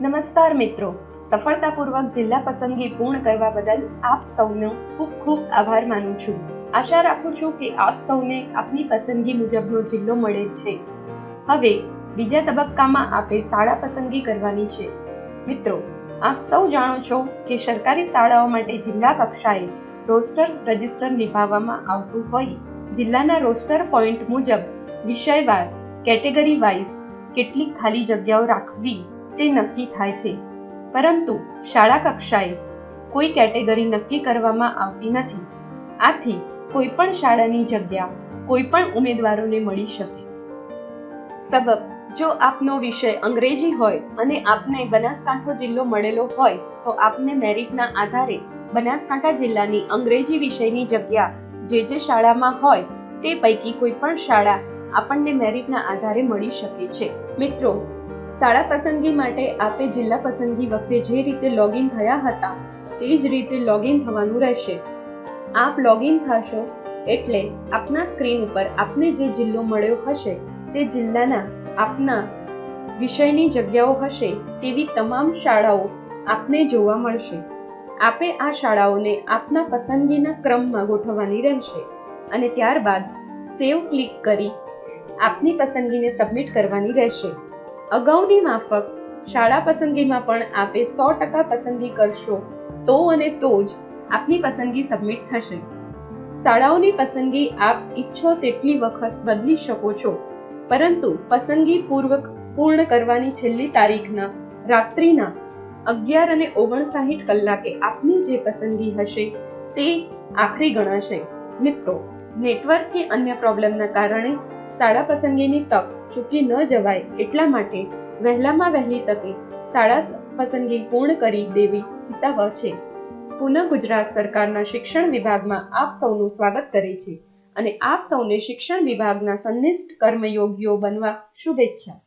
નમસ્કાર મિત્રો, સફળતાપૂર્વક જિલ્લા પસંદગી પૂર્ણ કરવા બદલ આપ સૌનો ખૂબ ખૂબ આભાર માનું છું. આશા રાખું છું કે આપ સૌને આપની પસંદગી મુજબનો જિલ્લો મળેલ છે. હવે બીજા તબક્કામાં આપે શાળા પસંદગી કરવાની છે. મિત્રો, આપ સૌ જાણો છો કે સરકારી શાળાઓ માટે જિલ્લા કક્ષાએ રોસ્ટર રજિસ્ટર નિભાવવામાં આવતું હોય જિલ્લાના રોસ્ટર પોઈન્ટ મુજબ વિષયવાર કેટેગરી વાઇઝ કેટલી ખાલી જગ્યાઓ રાખવી તે નક્કી થાય છે. પરંતુ શાળા કક્ષાએ કોઈ કેટેગરી નક્કી કરવામાં આવતી નથી. આથી કોઈ પણ શાળાની જગ્યા કોઈ પણ ઉમેદવારોને મળી શકે. સબબ, જો આપનો વિષય અંગ્રેજી હોય અને આપને બનાસકાંઠો જિલ્લો મળેલો હોય તો આપને મેરિટના આધારે બનાસકાંઠા જિલ્લાની અંગ્રેજી વિષયની જગ્યા જે શાળામાં હોય તે પૈકી કોઈ પણ શાળા આપણને મેરિટના આધારે મળી શકે છે. મિત્રો, શાળા પસંદગી માટે આપે જિલ્લા પસંદગી વખતે જે રીતે લોગિન થયા હતા તે જ રીતે લોગિન થવાનું રહેશે. આપ લોગિન થશો એટલે આપના સ્ક્રીન ઉપર આપને જે જિલ્લો મળ્યો હશે તે જિલ્લાના આપના વિષયની જગ્યાઓ હશે તેવી તમામ શાળાઓ આપને જોવા મળશે. આપે આ શાળાઓને આપના પસંદગીના ક્રમમાં ગોઠવવાની રહેશે અને ત્યારબાદ સેવ ક્લિક કરી આપની પસંદગીને સબમિટ કરવાની રહેશે. અગાઉની માફક શાળા પસંદગીમાં પણ આપે 100% પસંદગી કરશો તો અને તો જ આપની પસંદગી સબમિટ થશે. શાળાઓની પસંદગી આપ ઈચ્છો તેટલી વખત બદલી શકો છો, પરંતુ પસંદગી પૂર્ણ કરવાની છેલ્લી તારીખના રાત્રિના 11:59 કલાકે આપની જે પસંદગી હશે તે આખરી ગણાશે. મિત્રો, નેટવર્ક કે અન્ય પ્રોબ્લેમના કારણે શાળા પસંદગીની તક ચૂકી ન જવાય એટલા માટે વહેલામાં વહેલી તકે શાળા પસંદગી પૂર્ણ કરી દેવી હિતાવહ છે. પુનઃ ગુજરાત સરકારના શિક્ષણ વિભાગમાં આપ સૌનું સ્વાગત કરે છે અને આપ સૌને શિક્ષણ વિભાગના સંનિષ્ઠ કર્મયોગીઓ બનવા શુભેચ્છા.